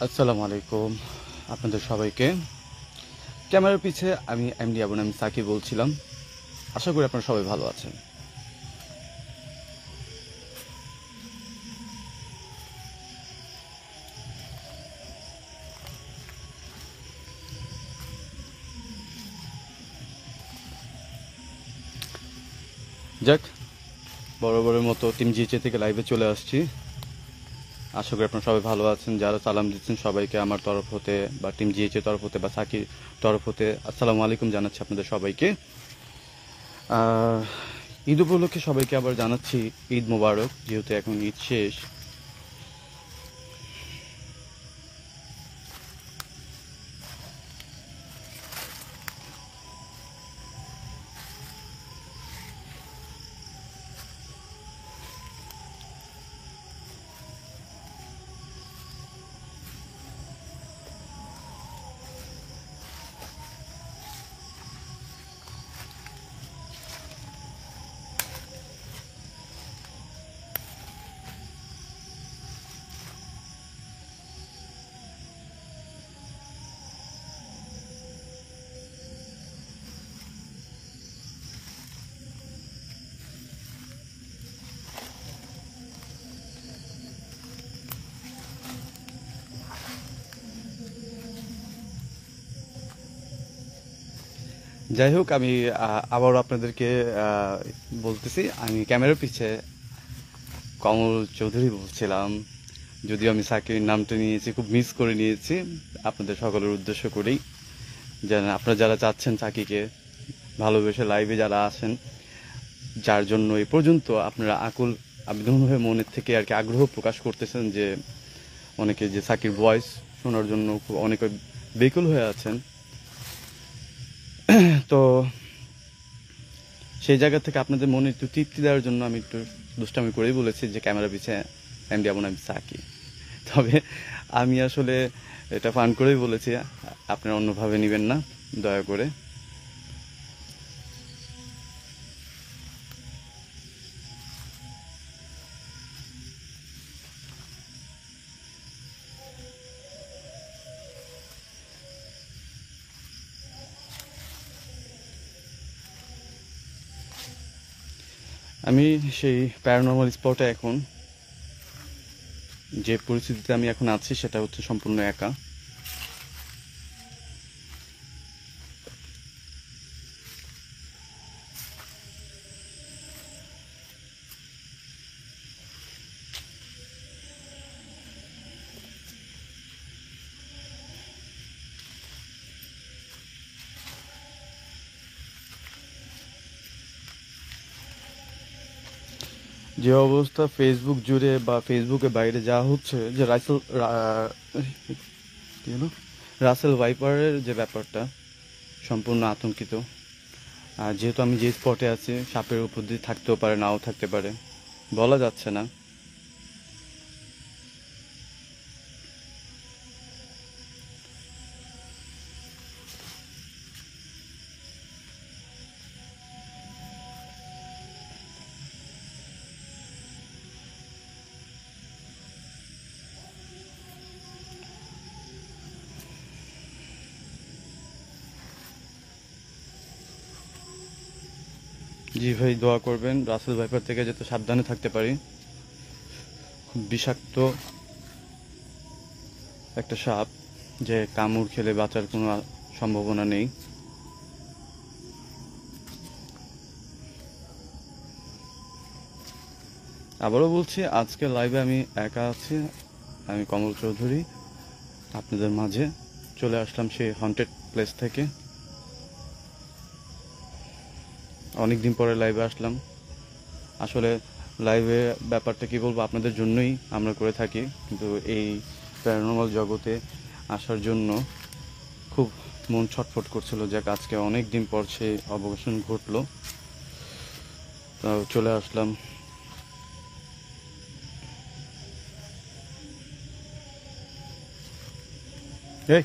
আসসালামু আলাইকুম আপনাদের সবাইকে। ক্যামেরার পিছে আমি এমডি আবু নাম সাকিব বলছিলাম। আশা করি আপনারা সবাই ভালো আছেন। যাক, বরাবরের মতো টিম জিচে থেকে লাইভে চলে আসছি। আশা করি আপনারা সবাই ভালো আছেন। যারা সালাম দিচ্ছেন সবাইকে আমার তরফ হতে বা টিম জিএচের তরফ হতে বা সাকির তরফ হতে আসসালামু আলাইকুম জানাচ্ছি আপনাদের সবাইকে। ঈদ উপলক্ষে সবাইকে আবার জানাচ্ছি ঈদ মোবারক, যেহেতু এখন ঈদ শেষ। যাই হোক, আমি আবারও আপনাদেরকে বলতেছি, আমি ক্যামেরার পিছে কমল চৌধুরী বলছিলাম। যদিও আমি সাকিবের নামটা নিয়েছি, খুব মিস করে নিয়েছি আপনাদের সকলের উদ্দেশ্য করেই। যেন আপনারা যারা চাচ্ছেন সাকিকে ভালোবেসে লাইভে যারা আসেন, যার জন্য এই পর্যন্ত আপনারা আকুল আবেদন হয়ে মনের থেকে আর কি আগ্রহ প্রকাশ করতেছেন, যে অনেকে যে সাকির ভয়েস শোনার জন্য খুব অনেকে বেকুল হয়ে আছেন। তো সেই জায়গা থেকে আপনাদের মনে একটু তৃপ্তি দেওয়ার জন্য আমি একটু দুষ্টামি করেই বলেছি যে ক্যামেরা পিছিয়ে এমডি আবু নাম সাকি। তবে আমি আসলে এটা ফান করেই বলেছি, আপনারা অন্যভাবে নেবেন না দয়া করে। আমি সেই প্যারানর্মাল স্পটে এখন, যে পরিস্থিতিতে আমি এখন আছি সেটা হচ্ছে সম্পূর্ণ একা। যে অবস্থা ফেসবুক জুড়ে বা ফেসবুকে বাইরে যা হচ্ছে, যে রাসেল ভাইপারের যে ব্যাপারটা, সম্পূর্ণ আতঙ্কিত। আর যেহেতু আমি যে স্পটে আছি, সাপের উপর দিয়ে থাকতেও পারে, নাও থাকতে পারে, বলা যাচ্ছে না। জি ভাই, দোয়া করবেন রাসেল ভাইপার থেকে যাতে সাবধানে থাকতে পারি। খুব বিষাক্ত একটা সাপ, যে কামড় খেলে বাঁচার কোনো সম্ভাবনা নেই। আবারও বলছি, আজকে লাইভে আমি একা আছি। আমি কমল চৌধুরী আপনাদের মাঝে চলে আসলাম সেই হন্টেড প্লেস থেকে। অনেকদিন পরে লাইভে আসলাম। আসলে লাইভে ব্যাপারটা কি বলবো, আপনাদের জন্যই আমরা করে থাকি, কিন্তু এই প্যারানর্মাল জগতে আসার জন্য খুব মন ছটফট করছিল, যে আজকে অনেক দিন পর সেই অবকাশন ঘটলো, তো চলে আসলাম। এই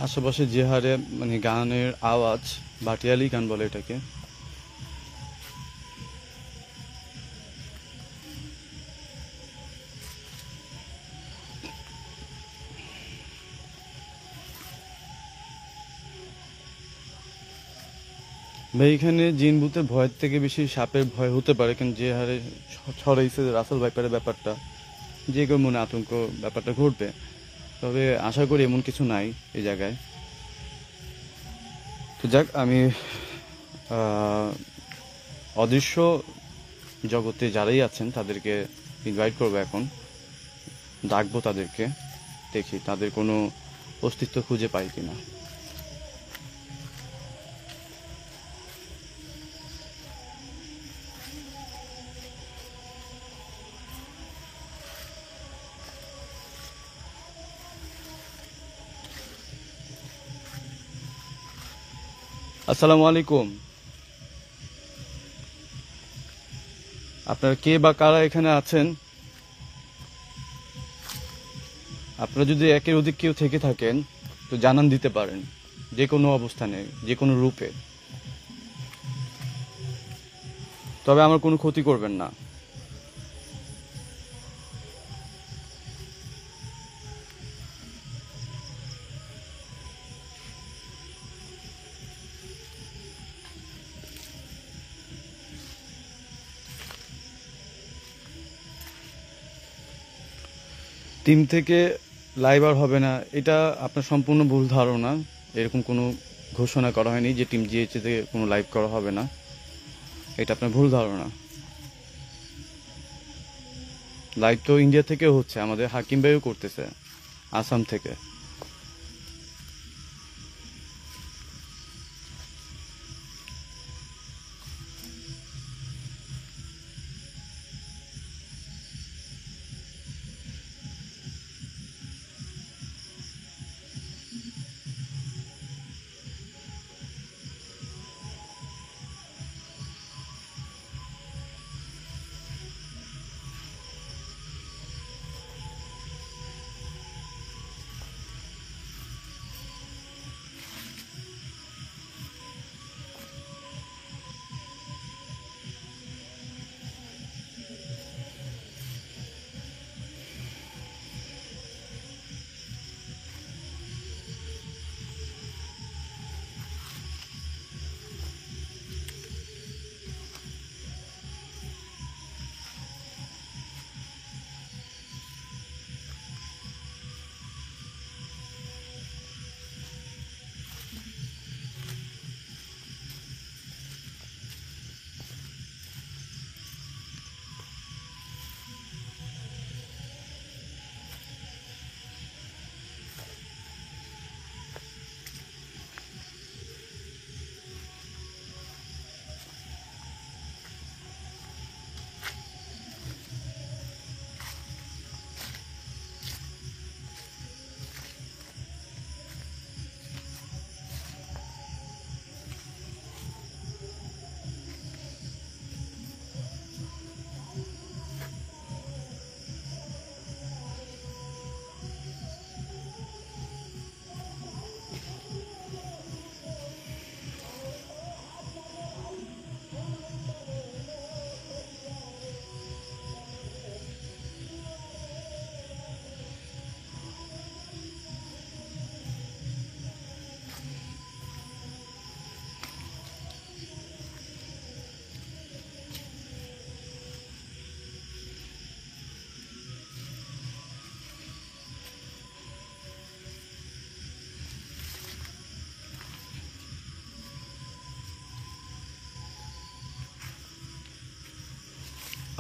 আশেপাশে যে হারে মানে গানের আওয়াজ, ভাটিয়ালি গান বলে এটাকে, ভাই এখানে জিন ভূতের ভয়ের থেকে বেশি সাপের ভয় হতে পারে, কারণ যে হারে ছড়াইছে রাসেল ভাইপারের ব্যাপারটা, যে কেউ মনে আতঙ্ক ব্যাপারটা ঘটবে। তবে আশা করি এমন কিছু নাই এই জায়গায়। তো যাক, আমি অদৃশ্য জগতে যারাই আছেন তাদেরকে ইনভাইট করবো, এখন ডাকবো তাদেরকে, দেখি তাদের কোনো অস্তিত্ব খুঁজে পাই কিনা। আসসালামু আলাইকুম। আপনারা কে বা কারা এখানে আছেন? আপনারা যদি একের অধিক কেউ থেকে থাকেন তো জানান দিতে পারেন, যে কোনো অবস্থানে, যে কোনো রূপে। তবে আমার কোনো ক্ষতি করবেন না। টিম থেকে লাইভ আর হবে না, এটা আপনার সম্পূর্ণ ভুল ধারণা। এরকম কোনো ঘোষণা করা হয়নি যে টিম জিএইচএ থেকে কোনো লাইভ করা হবে না, এটা আপনার ভুল ধারণা। লাইভ তো ইন্ডিয়া থেকেও হচ্ছে, আমাদের হাকিম ভাইও করতেছে আসাম থেকে।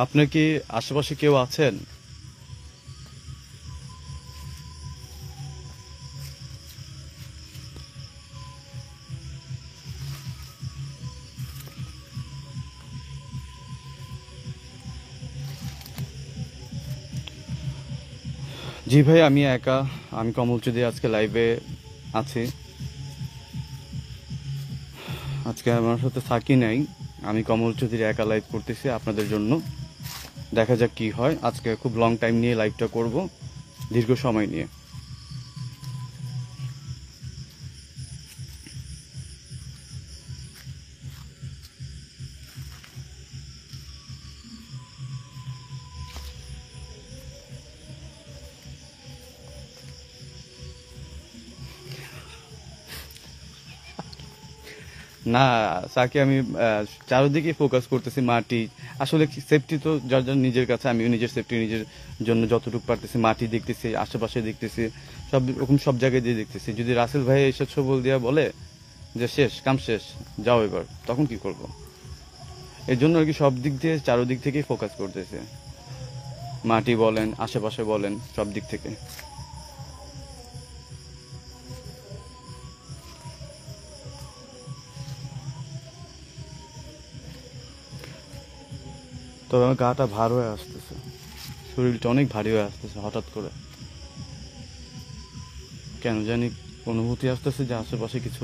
আপনার কি আশেপাশে কেউ আছেন? জি ভাই, আমি একা, আমি কমল চৌধুরী আজকে লাইভে আছি। আজকে আমার সাথে থাকি নাই, আমি কমল চৌধুরী একা লাইভ করতেছি আপনাদের জন্য। দেখা যাক কি হয়। আজকে খুব লং টাইম নিয়ে লাইভটা করব, দীর্ঘ সময় নিয়ে। না সাকি, আমি চারদিকে ফোকাস করতেছি, মাটি আসলে সেফটি তো যার যার নিজের কাছে, আমিও নিজের সেফটি নিজের জন্য যতটুকু পারতেছি মাটি দেখতেছি, আশেপাশে দেখতেছি, সব রকম সব জায়গায় দিয়ে দেখতেছি। যদি রাসেল ভাই এসব সবল দিয়া বলে যে শেষ কাম শেষ, যাও এবার, তখন কি করব? এর জন্য আর কি সব দিক দিয়ে চারোদিক থেকেই ফোকাস করতেছে, মাটি বলেন, আশেপাশে বলেন, সব দিক থেকে। তবে আমার গাটা ভার হয়ে আসতেছে, শরীরটা অনেক ভারী হয়ে আসতেছে হঠাৎ করে, কেন জানি অনুভূতি আসতেছে যে আশেপাশে কিছু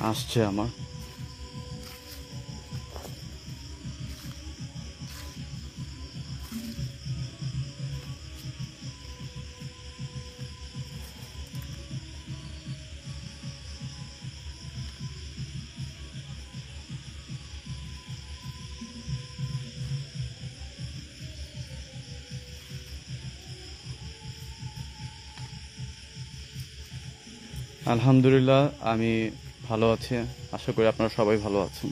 আসছে আমার। আলহামদুলিল্লাহ, আমি ভালো আছি, আশা করি আপনারা সবাই ভালো আছেন।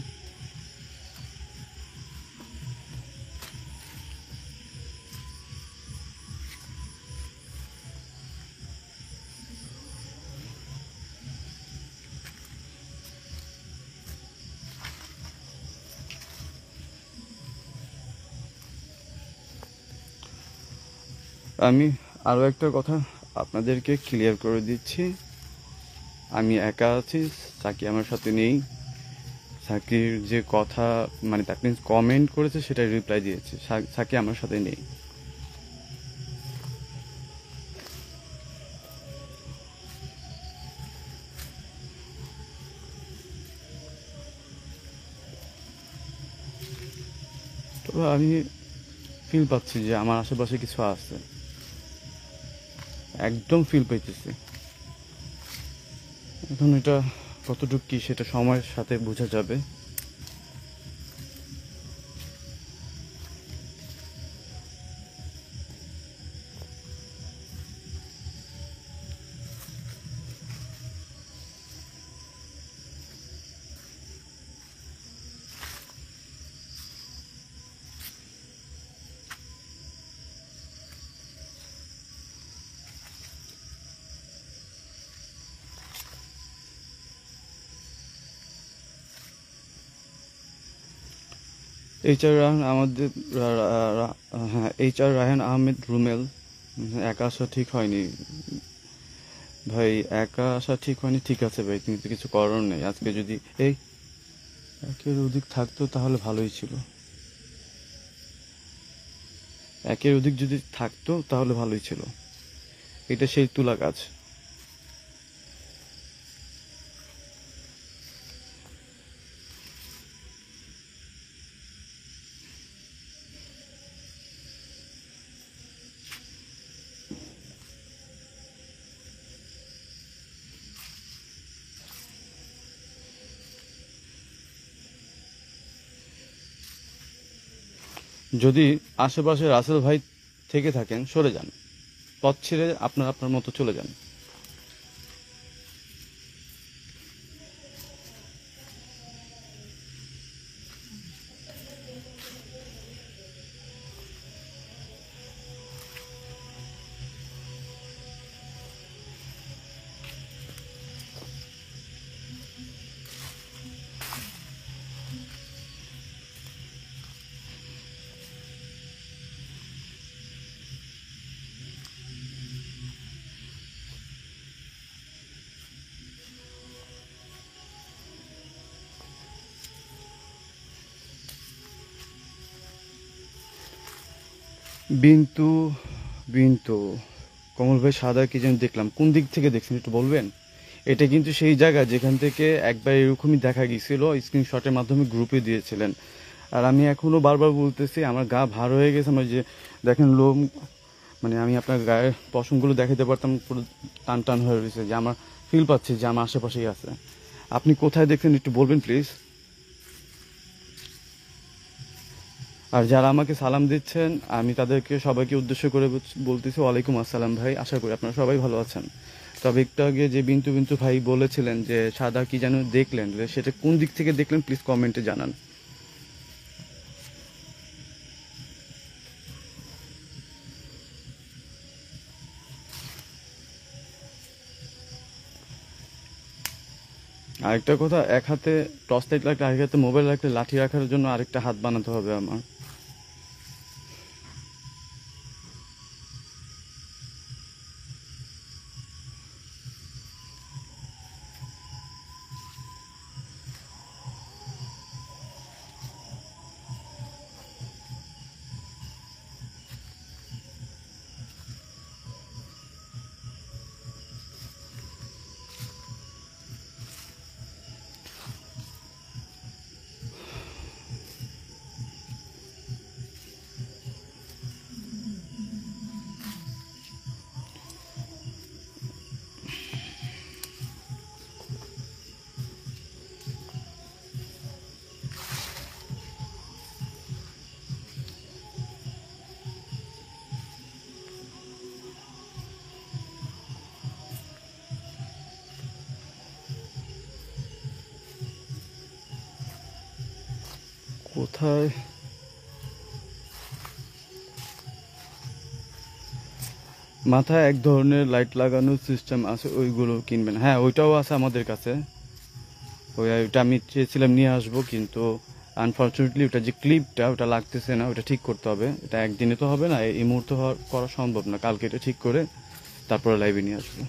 আমি আরও একটা কথা আপনাদেরকে ক্লিয়ার করে দিচ্ছি, আমি একা আছি, সাকি আমার সাথে নেই। সাকির যে কথা, মানে দ্যাট মিনস কমেন্ট করেছে সেটাই রিপ্লাই দিয়েছে, সাকি আমার সাথে নেই। তবে আমি ফিল পাচ্ছি যে আমার আশেপাশে কিছু আছে, একদম ফিল পাইতেছি। এখন এটা কতটুকু কি সেটা সময়ের সাথে বোঝা যাবে। এইচআর রায়হান আমাদের হ্যাঁ, এইচআর রায়হান আহমেদ রুমেল, একা আসা ঠিক হয়নি ভাই, একা আসা ঠিক হয়নি। ঠিক আছে ভাই, কিন্তু কিছু করার নেই। আজকে যদি এই একের অধিক থাকতো তাহলে ভালোই ছিল, একের অধিক যদি থাকতো তাহলে ভালোই ছিল। এটা সেই তুলা গাছ। যদি আশেপাশে রাসেল ভাই থেকে থাকেন, সরে যান, পথ ছেড়ে আপনার আপনার মতো চলে যান। বিন্তু, বিন্তু, কমল ভাই সাদা কি যেন দেখলাম, কোন দিক থেকে দেখছেন একটু বলবেন? এটা কিন্তু সেই জায়গা যেখান থেকে একবার এরকমই দেখা গিয়েছিল, স্ক্রিনশটের মাধ্যমে গ্রুপে দিয়েছিলেন। আর আমি এখনো বারবার বলতেছি, আমার গা ভার হয়ে গেছে, আমার যে দেখেন লোম, মানে আমি আপনার গায়ের পশমগুলো দেখাতে পারতাম, পুরো টান টান হয়ে রয়েছে, যে আমার ফিল পাচ্ছি যে আমার আশেপাশেই আছে। আপনি কোথায় দেখছেন একটু বলবেন প্লিজ। আর যারা আমাকে সালাম দিচ্ছেন, আমি তাদেরকে সবাইকে উদ্দেশ্য করে বলতেছি ওয়ালাইকুম আসসালাম ভাই, আশা করি আপনারা সবাই ভালো আছেন। তবে একটু আগে যে বিন্তু বিন্তু ভাই বলেছিলেন যে সাদা কি যেন দেখলেন, সেটা কোন দিক থেকে দেখলেন প্লিজ কমেন্টে জানান। আরেকটা কথা, এক হাতে টর্চ লাইট রাখলে আরেক হাতে মোবাইল রাখলে লাঠি রাখার জন্য আরেকটা হাত বানাতে হবে আমার। কোথায় মাথায় এক ধরনের লাইট লাগানোর সিস্টেম আছে, ওইগুলো কিনবেন। হ্যাঁ, ওইটাও আছে আমাদের কাছে। ওইটা আমি চেয়েছিলাম নিয়ে আসবো, কিন্তু আনফর্চুনেটলি ওটা যে ক্লিপটা ওটা লাগতেছে না, ওটা ঠিক করতে হবে। এটা একদিনে তো হবে না, এই মুহূর্তে করা সম্ভব না। কালকে এটা ঠিক করে তারপরে লাইভে নিয়ে আসবো।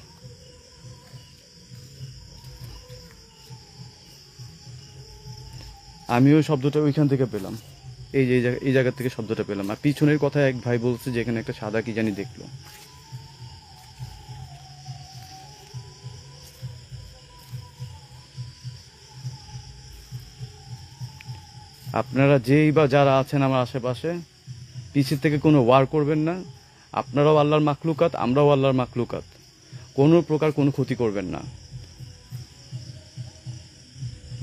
আমি ওই শব্দটা ওইখান থেকে পেলাম, এই জায়গা থেকে শব্দটা পেলাম। আর পিছনের কথা এক ভাই বলছে যে এখানে একটা সাদা কি জানি দেখলো। আপনারা যেই বা যারা আছেন আমার আশেপাশে, পিছের থেকে কোনো ওয়ার করবেন না। আপনারাও আল্লাহর মাখলুকাত, আমরাও আল্লাহর মাখলুকাত। কোনো প্রকার কোনো ক্ষতি করবেন না।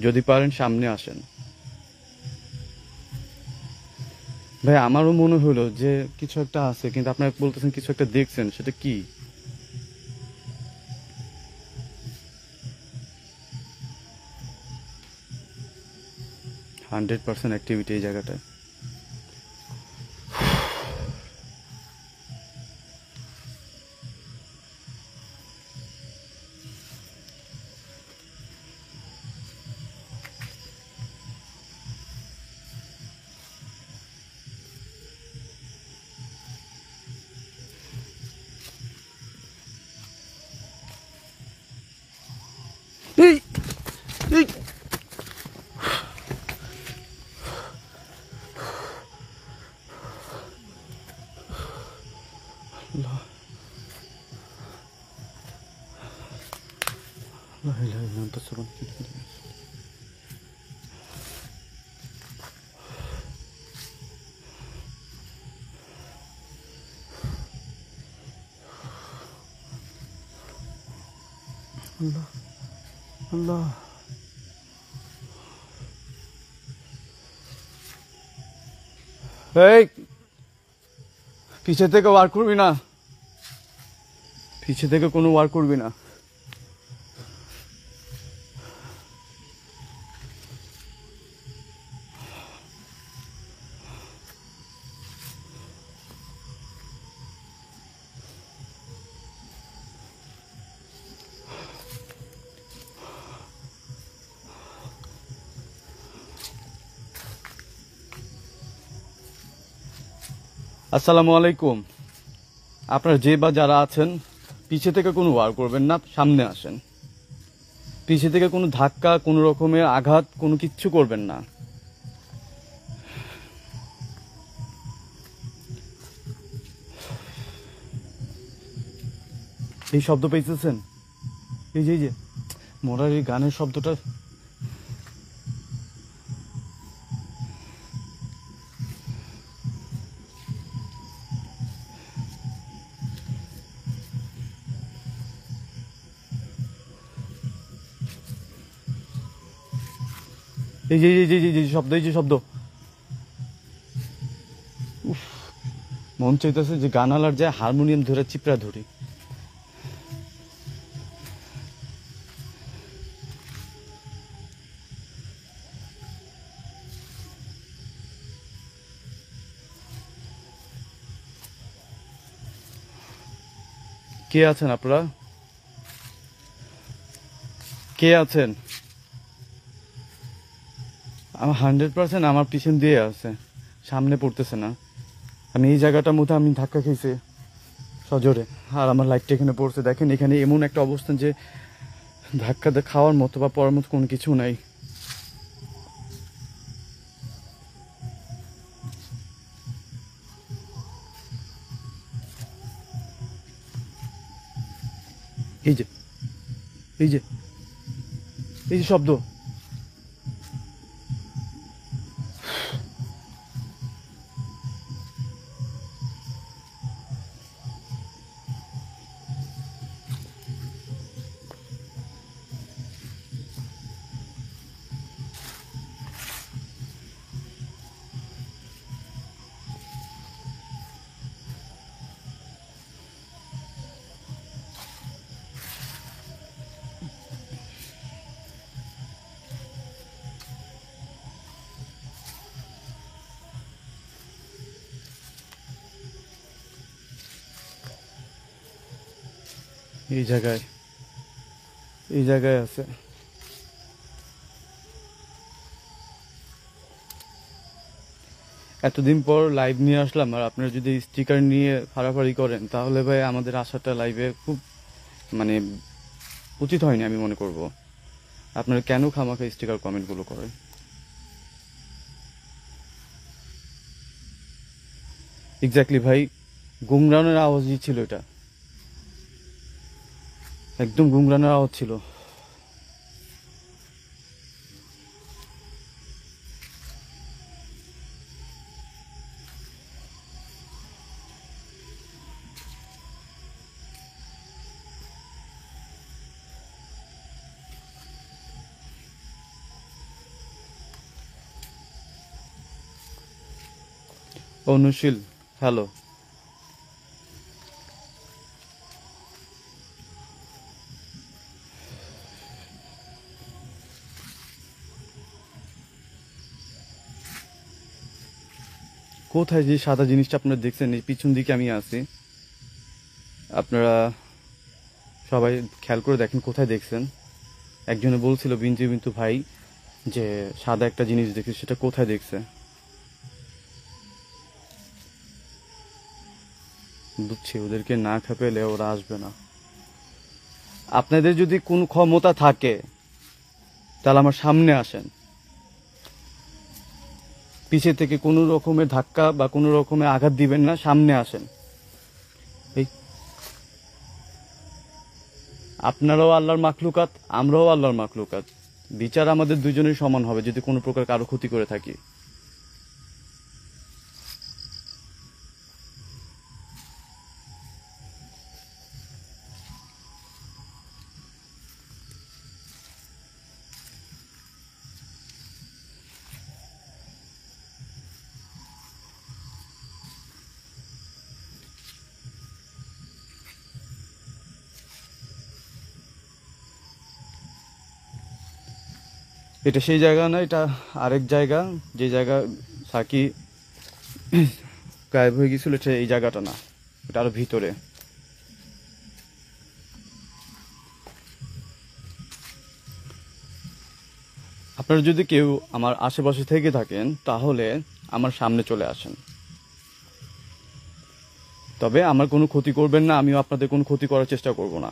যদি পারেন সামনে আসেন। ভাই আমারও মনে হলো যে কিছু একটা আছে, কিন্তু আপনারা বলতেছেন কিছু একটা দেখছেন, সেটা কি? 100% অ্যাক্টিভিটি এই জায়গাটায়। এই এই আল্লাহ, লা ইলাহা ইল্লা আনতা সুবহানাকা। আল্লাহ আল্লাহ, এই পিছে থেকে ওয়ার করবি না, পিছে থেকে কোনো ওয়ার করবি না। আসসালামু আলাইকুম। আপনারা যে বা যারা আছেন, পিছে থেকে কোনো ওয়ার করবেন না, সামনে আসেন। পিছে থেকে কোনো ধাক্কা, কোনো রকমের আঘাত, কোনো কিচ্ছু করবেন না। এই শব্দ পেয়েছেন? এই যে মোরার এই গানের শব্দটা, এই যে শব্দ, এই যে শব্দ, উফ, মন চাইতেছে যে গানালার যায় হারমোনিয়াম ধরে চিপড়া ধরি। কে আছেন আপনারা? কে আছেন? আমার 100% আমার পিছন দিয়ে আছে, সামনে পড়তেছে না। আমি এই জায়গাটার মধ্যে আমি ধাক্কা খেয়েছি সজোরে, আর আমার লাইটটা এখানে পড়ছে। দেখেন এখানে এমন একটা অবস্থান যে ধাক্কা খাওয়ার মতো বা পড়ার মতো কোনো কিছু নাই। এই যে এই যে এই যে শব্দ, এই জায়গায় এই জায়গায় আছে। এতদিন পর লাইভ নিয়ে আসলাম, আর আপনারা যদি স্টিকার নিয়ে ফাড়াফাড়ি করেন তাহলে ভাই আমাদের আসাটা লাইভে খুব মানে উচিত হয়নি আমি মনে করব। আপনারা কেন খামাখা স্টিকার কমেন্টগুলো করেন? এক্স্যাক্টলি ভাই, গুমরানের আওয়াজই ছিল এটা, একদম গুমরানের আওয়াজ ছিল। অনুশীল, হ্যালো। কোথায় যে সাদা জিনিসটা আপনারা দেখছেন, এই পিছন দিকে আমি আছি, আপনারা সবাই খেয়াল করে দেখেন কোথায় দেখছেন। একজনে বলছিল বিন্তু বিন্তু ভাই যে সাদা একটা জিনিস দেখে, সেটা কোথায় দেখছে? বুঝছি, ওদেরকে না খেপেলে ওরা আসবে না। আপনাদের যদি কোনো ক্ষমতা থাকে তাহলে আমার সামনে আসেন, পিছে থেকে কোনো রকমের ধাক্কা বা কোনো রকমের আঘাত দিবেন না, সামনে আসেন। এই আপনারাও আল্লাহর মাখলুকাত, আমরাও আল্লাহর মাখলুকাত, বিচার আমাদের দুজনের সমান হবে যদি কোনো প্রকার কারো ক্ষতি করে থাকি। এটা সেই জায়গা না, এটা আরেক জায়গা। যে জায়গা সাকি গায়েব হয়ে গেছিল, এটা এই জায়গাটা না, এটা আরো ভিতরে। আপনারা যদি কেউ আমার আশেপাশে থেকে থাকেন তাহলে আমার সামনে চলে আসেন, তবে আমার কোনো ক্ষতি করবেন না, আমিও আপনাদের কোনো ক্ষতি করার চেষ্টা করব না।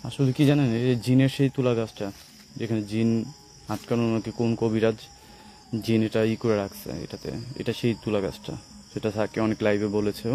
আসলে কি জানেন, এই জিনের সেই তুলা গাছটা, যেখানে জিন আটকানো, নাকি কোন কবিরাজ জিন এটা করে রাখছে এটাতে, এটা সেই তুলা গাছটা, সেটা সাকি অনেক লাইভে বলেছেও।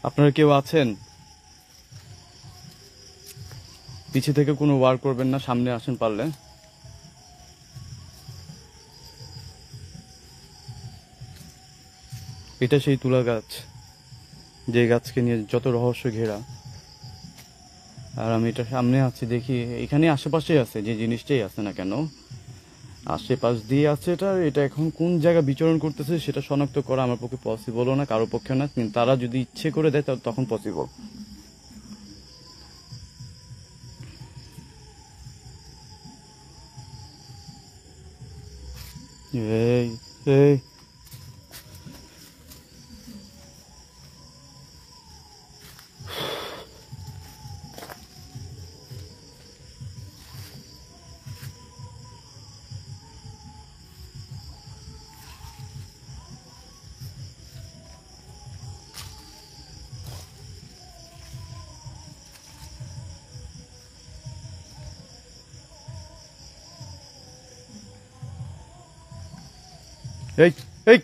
আপনারা কেউ আছেন? পিছে থেকে কোনো ওয়ার করবেন না, সামনে আসেন পারলে। এটা সেই তুলা গাছ, যে গাছকে নিয়ে যত রহস্য ঘেরা। আর আমি এটা সামনে আছি, দেখি এখানে আশেপাশেই আছে, যে জিনিসটাই আছে না কেন আশেপাশ দিয়ে আছে। এটা এটা এখন কোন জায়গায় বিচরণ করতেছে সেটা শনাক্ত করা আমার পক্ষে পসিবলও না, কারো পক্ষে না। কিন্তু তারা যদি ইচ্ছে করে দেয় তখন পসিবল। এই এই এই এই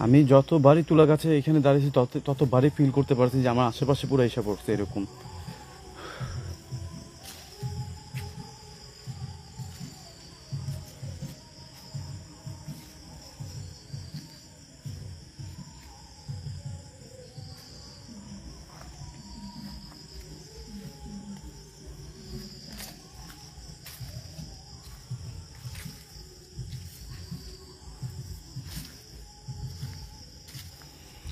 আমি যতবারই তুলা গাছে এখানে দাঁড়িয়েছি ততবারই ফিল করতে পারছি যে আমার আশেপাশে পুরো এসে পড়ছে এরকম।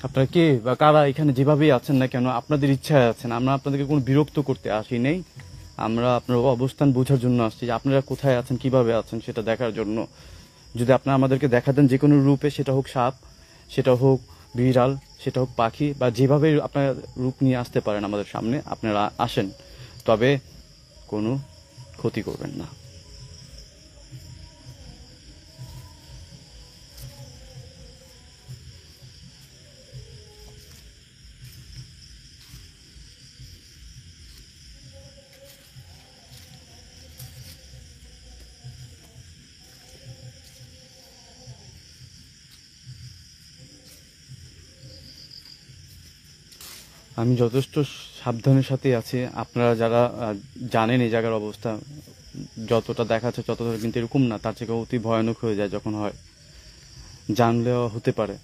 আপনারা কে বা কারা এখানে যেভাবেই আছেন না কেন, আপনাদের ইচ্ছায় আছেন, আমরা আপনাদেরকে কোনো বিরক্ত করতে আসি নেই। আমরা আপনার অবস্থান বোঝার জন্য আসছি, যে আপনারা কোথায় আছেন, কিভাবে আছেন সেটা দেখার জন্য। যদি আপনারা আমাদেরকে দেখা দেন যে কোনো রূপে, সেটা হোক সাপ, সেটা হোক বিড়াল, সেটা হোক পাখি, বা যেভাবে আপনারা রূপ নিয়ে আসতে পারেন আমাদের সামনে, আপনারা আসেন, তবে কোনো ক্ষতি করবেন না। আমি যথেষ্ট সাবধানের সাথে আছি। আপনারা যারা জানেন এই জায়গার অবস্থা, যতটা দেখাচ্ছে ততটা কিন্তু এরকম না, তার থেকে অতি ভয়ানক হয়ে যায় যখন হয়। জানলেও হতে পারে।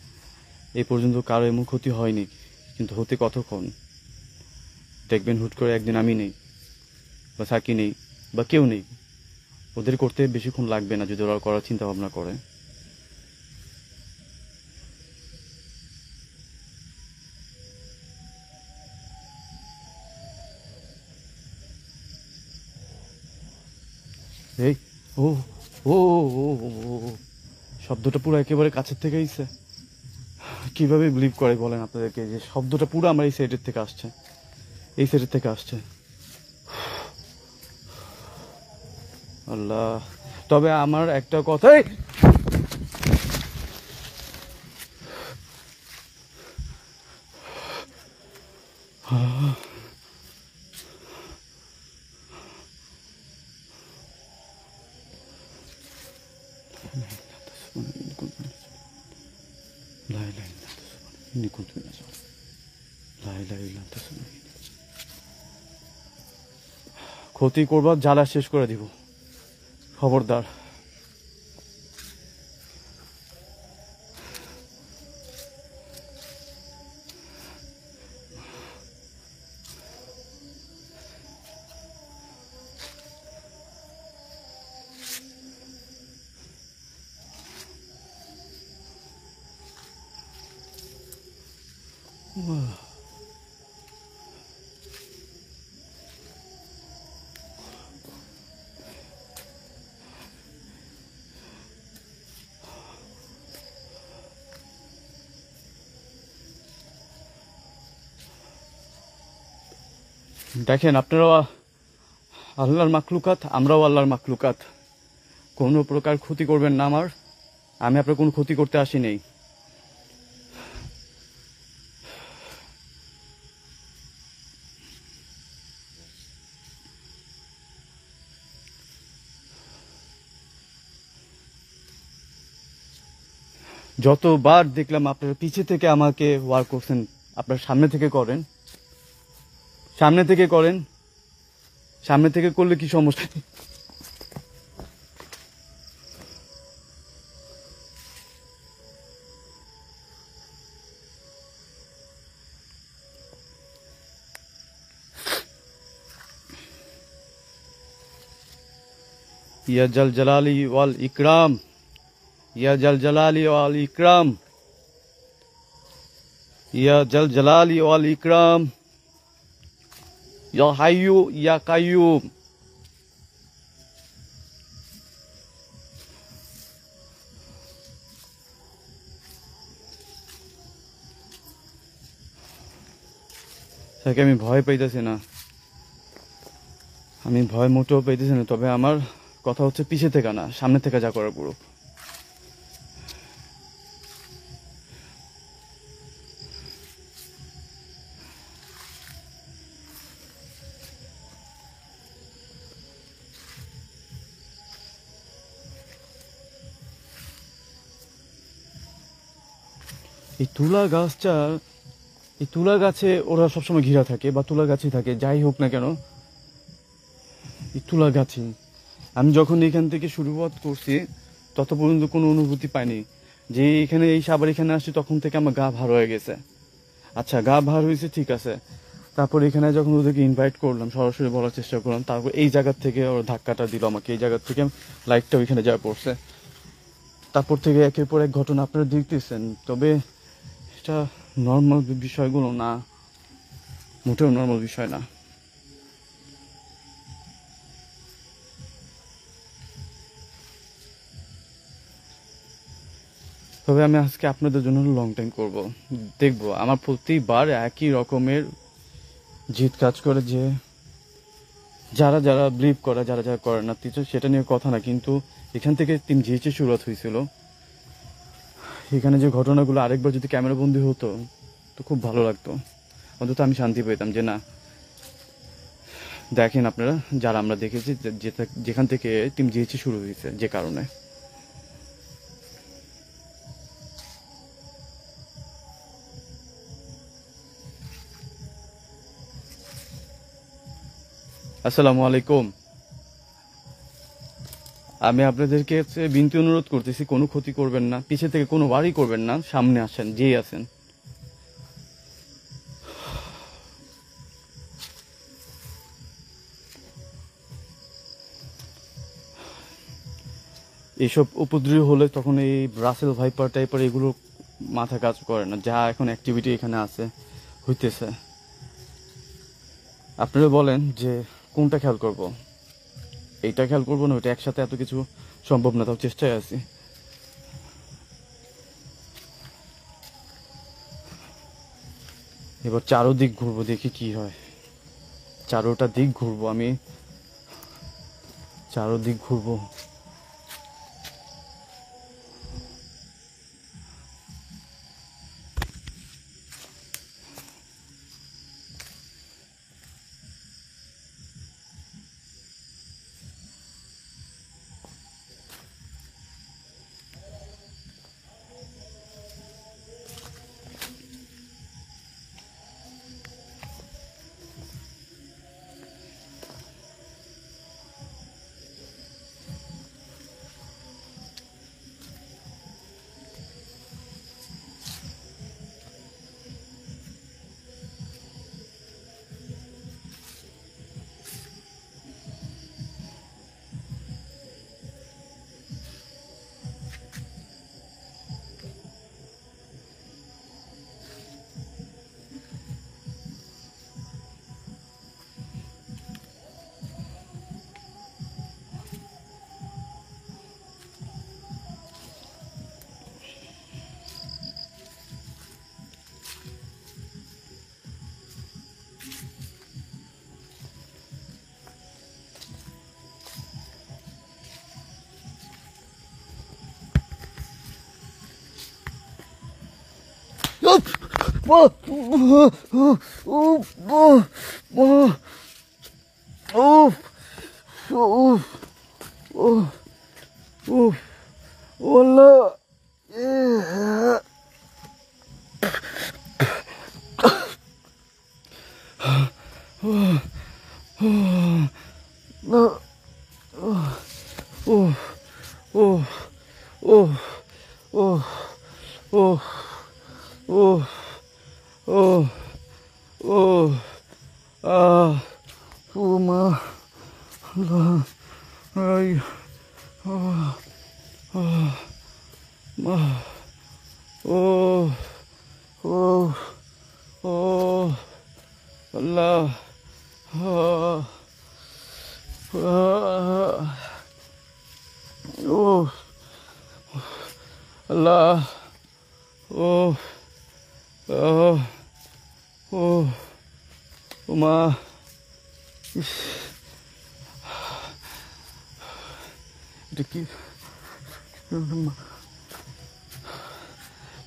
এই পর্যন্ত কারো এমন ক্ষতি হয়নি, কিন্তু হতে কতক্ষণ। দেখবেন হুট করে একদিন আমি নেই, বা সাকি নেই, বা কেউ নেই, ওদের করতে বেশিক্ষণ লাগবে না যদি ওরা করার চিন্তা ভাবনা করে। এই ও ও ও ও, ও, ও, শব্দটা পুরো একেবারে কাছের থেকে আইছে। কিভাবে বিলিভ করে বলেন আপনাদেরকে যে শব্দটা পুরো আমার এই সাইডের থেকে আসছে, এই সাইডের থেকে আসছে। আল্লাহ। তবে আমার একটা কথাই, ক্ষতি করবার জ্বালা শেষ করে দিব, খবরদার। দেখেন আপনারাও আল্লাহর মাখলুকাত, আমরাও আল্লাহর মাখলুকাত। কোনো প্রকার ক্ষতি করবেন না আমার, আমি আপনার কোনো ক্ষতি করতে আসি নাই। যতবার দেখলাম আপনারা পিছে থেকে আমাকে ওয়ার করছেন, আপনার সামনে থেকে করেন, সামনে থেকে করেন, সামনে থেকে করলে কি সমস্যা? ইয়া জাল জালালি ওয়াল ইকরাম, ইয়া জাল জালালি ওয়াল ইকরাম, ইয়া জাল জালালি ওয়াল ইকরাম, ইয়া হাইয়ু ইয়া কাইয়ুম। তাকে আমি ভয় পাইতেছি না, আমি ভয় মোটেও পাইতেছি না। তবে আমার কথা হচ্ছে পিছে থেকে না, সামনে থেকে যা করার পুরো। এই তুলা গাছটা, এই তুলা গাছে ওরা সবসময় ঘিরা থাকে, বা তুলা গাছই থাকে, যাই হোক না কেন এই তুলা গাছে। আমি যখন এখান থেকে শুরুয়াত করছি তত পর্যন্ত কোনো অনুভূতি পাইনি। যে এখানে এই সাবার এখানে আসছি তখন থেকে আমার গা ভার হয়ে গেছে। আচ্ছা, গা ভার হয়েছে ঠিক আছে, তারপর এখানে যখন ওদেরকে ইনভাইট করলাম, সরাসরি বলার চেষ্টা করলাম, তারপর এই জায়গার থেকে ওরা ধাক্কাটা দিল আমাকে, এই জায়গার থেকে লাইটটা ওইখানে যা পড়ছে, তারপর থেকে একের পর এক ঘটনা আপনারা দেখতেছেন। তবে এটা নর্মাল বিষয়গুলো না, মোটেও নর্মাল বিষয় না। তবে আমি আজকে আপনাদের জন্য লং টাইম করব, দেখবো। আমার প্রতিবার একই রকমের জিদ কাজ করে, যে যারা যারা বিলিভ করে, যারা যারা করে না, সেটা নিয়ে কথা না, কিন্তু এখান থেকে টিম জিএইচে শুরুয়াত হয়েছিল। এখানে যে ঘটনাগুলো আরেকবার যদি ক্যামেরা বন্দি হতো তো খুব ভালো লাগতো, অন্তত আমি শান্তি পেতাম যে না, দেখেন আপনারা, যারা আমরা দেখেছি যেখান থেকে টিম জিএইচে শুরু হয়েছে, যে কারণে। আসসালামু আলাইকুম। আমি আপনাদেরকে বিনতি অনুরোধ করতেছি, কোনো ক্ষতি করবেন না, পিছে থেকে কোনো বাড়ি করবেন না, সামনে আসেন, যেই আছেন। এইসব উপদ্রব হলে তখন এই রাসেল ভাইপার টাইপার এগুলো মাথা কাজ করে না, যা এখন অ্যাক্টিভিটি এখানে আছে, হইতেছে। আপনারা বলেন যে কোনটা খেয়াল করব, এইটা খেয়াল করবো না ওইটা, একসাথে এত কিছু সম্ভব না, তাও চেষ্টায় আছি। এবার চারোদিক ঘুরবো, দেখি কি হয়। চারোটা দিক ঘুরবো আমি, চারোদিক ঘুরবো।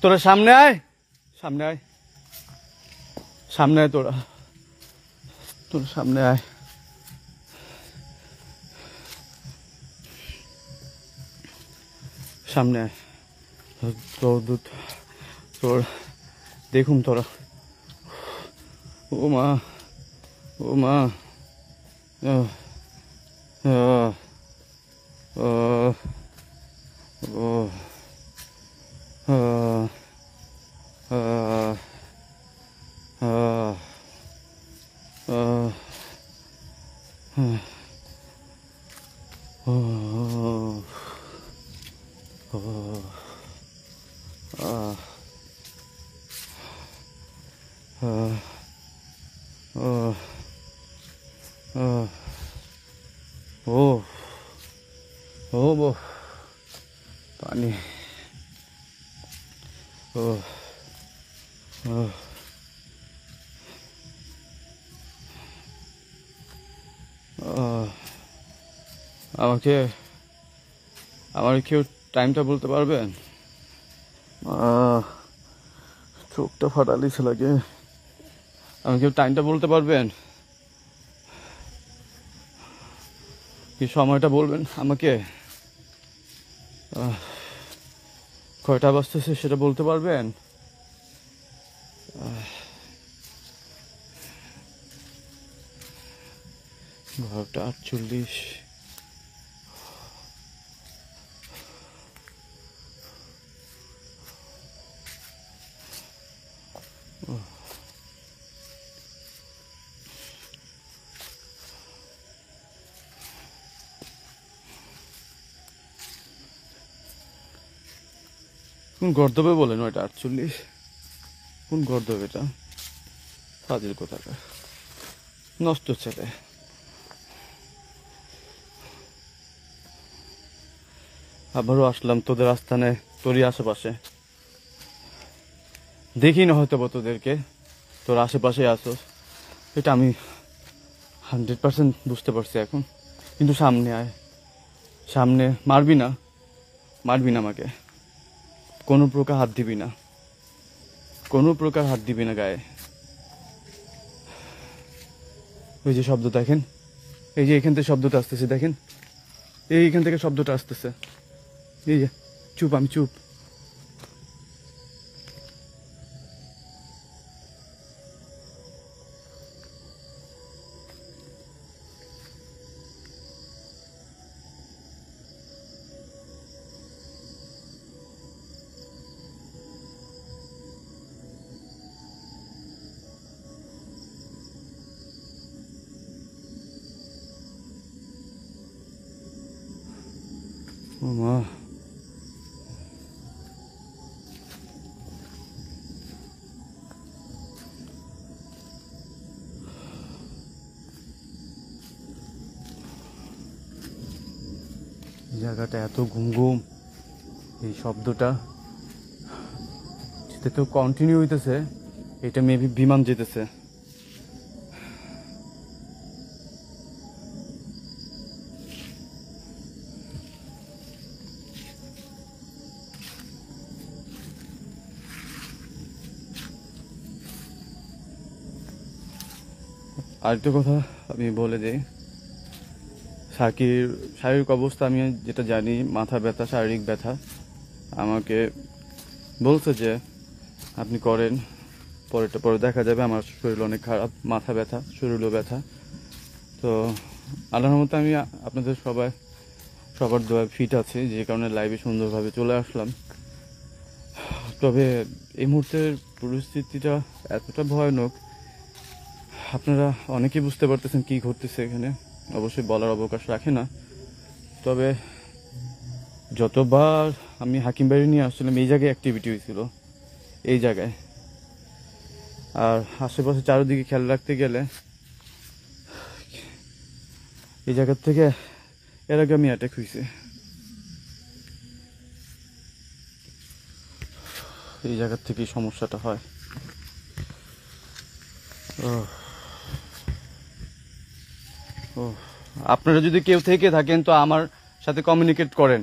তোরা সামনে আয়, সামনে আয়, সামনে আয়, তোরা তোরা সামনে আয়। সামনে আয়, তোর দেখুন তোরা। ও মা, ও মা, পানি, আমার কেউ টাইমটা বলতে পারবেন? চোখটা ফাটালিছে লাগে। আমি কেউ টাইমটা বলতে পারবেন? কি সময়টা বলবেন আমাকে? কয়টা বাজতেছে সেটা বলতে পারবেন? ঘরটা 48। কোন গর্দবে বলেন ওইটা 48? কোন গর্দব এটা? ফাজিল কোথাকার, নষ্ট ছেলে। আবারও আসলাম তোদের আস্থানে, তোরই আশেপাশে। দেখি না হয়তো তোদেরকে, তোর আশেপাশে আসো, এটা আমি 100% বুঝতে পারছি এখন। কিন্তু সামনে আয়, সামনে। মারবি না, মারবি না আমাকে, কোনো প্রকার হাত দিবি না, কোনো প্রকার হাত দিবি না গায়ে। ওই যে শব্দ দেখেন, এই যে এখান থেকে শব্দটা আসতেছে, দেখেন এইখান থেকে শব্দটা আসতেছে। এই যে চুপ, আমি চুপ। ও মা, জায়গাটা এত ঘুম ঘুম, এই শব্দটা যেতে তো কন্টিনিউ হইতেছে। এটা মেবি বিমান যেতেছে। আরেকটা কথা আমি বলে দিই, সাকির শারীরিক অবস্থা আমি যেটা জানি, মাথা ব্যথা, শারীরিক ব্যথা। আমাকে বলছে যে আপনি করেন, পরে দেখা যাবে। আমার শরীর অনেক খারাপ, মাথা ব্যথা, শরীরও ব্যথা। তো আল্লাহর মতো আমি আপনাদের সবার দোয়া ফিট আছে, যে কারণে লাইভে সুন্দরভাবে চলে আসলাম। তবে এই মুহূর্তের পরিস্থিতিটা এতটা ভয়ানক, আপনারা অনেকেই বুঝতে পারতেছেন কি ঘটতেছে এখানে। অবশ্যই বলার অবকাশ রাখে না। তবে যতবার আমি হাকিম বাড়ি নিয়ে আসছিলাম, এই জায়গায় অ্যাক্টিভিটি হয়েছিল, এই জায়গায়। আর আশেপাশে চারিদিকে খেয়াল রাখতে গেলে এই জায়গার থেকে এর আগে আমি অ্যাটাক হয়েছে, এই জায়গার থেকেই সমস্যাটা হয়। ও ও আপনারা যদি কেউ থেকে থাকেন তো আমার সাথে কমিউনিকেট করেন।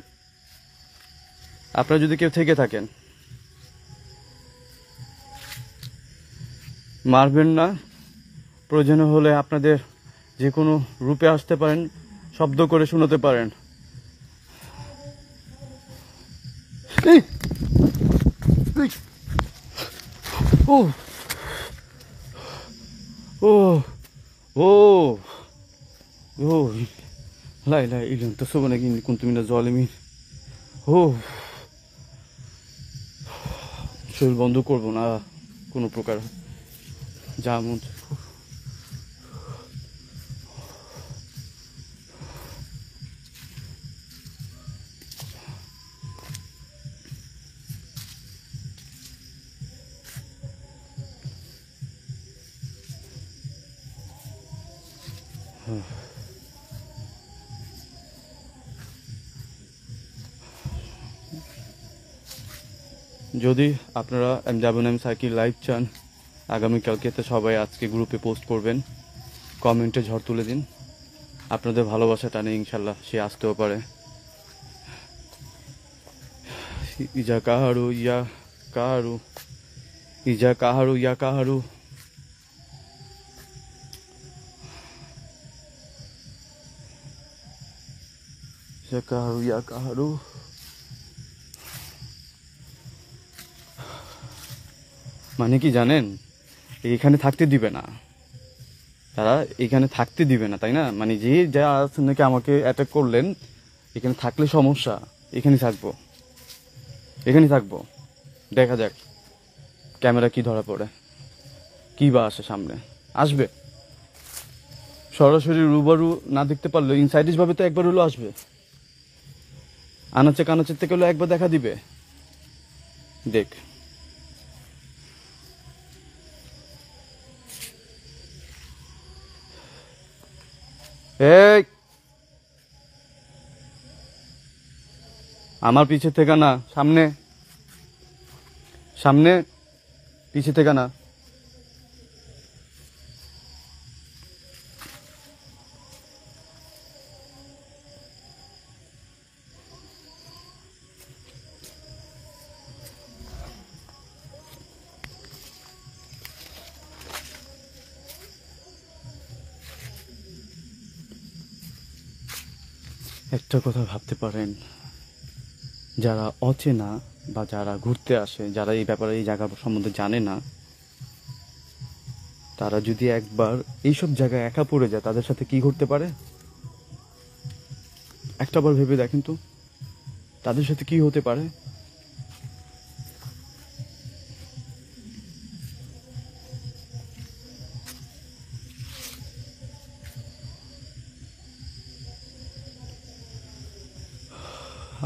আপনারা যদি কেউ থেকে থাকেন, মারবেন না। প্রয়োজন হলে আপনাদের যে কোনো রূপে আসতে পারেন, শব্দ করে শোনাতে পারেন। এই, এই, ও ও ও ও لا إله إلا أنت سبحانك إني كنت من الظالمين. ও শরীর বন্ধ করবো না কোনো প্রকার, যা মন। যদি আপনারা এম সাইকেল লাইভ চান, আগামীকালকে তো সবাই আজকে গ্রুপে পোস্ট করবেন, কমেন্টে ঝড় তুলে দিন। আপনাদের ভালোবাসা টানে ইনশাল্লাহ সে আসতেও পারে। ইজা কাহারু ইয়া কাহারু, ইজা কাহারু ইয়া কাহারু। ইজা কাহারু ইয়া কাহারু। মানে কি জানেন, এখানে থাকতে দিবে না তারা, এখানে থাকতে দিবে না, তাই না? মানে যে যা আছেন নাকি আমাকে অ্যাটাক করলেন, এখানে থাকলে সমস্যা, এখানেই থাকবো, এখানেই থাকবো। দেখা যাক ক্যামেরা কি ধরা পড়ে, কি বা আসে সামনে। আসবে সরাসরি রুবারু না দেখতে পারলেও ইনসাইডিশ ভাবে তো একবার হলো আসবে, আনাচে কানাচের থেকে হলো একবার দেখা দিবে। দেখ এই, আমার পিছে থেকে না, সামনে সামনে, পিছে থেকে না। একটা কথা ভাবতে পারেন, যারা অচেনা বা যারা ঘুরতে আসে, যারা এই ব্যাপারে এই জায়গা সম্বন্ধে জানে না, তারা যদি একবার এইসব জায়গায় একা পড়ে যায় তাদের সাথে কি ঘটতে পারে একটাবার ভেবে দেখেন তো, তাদের সাথে কি হতে পারে।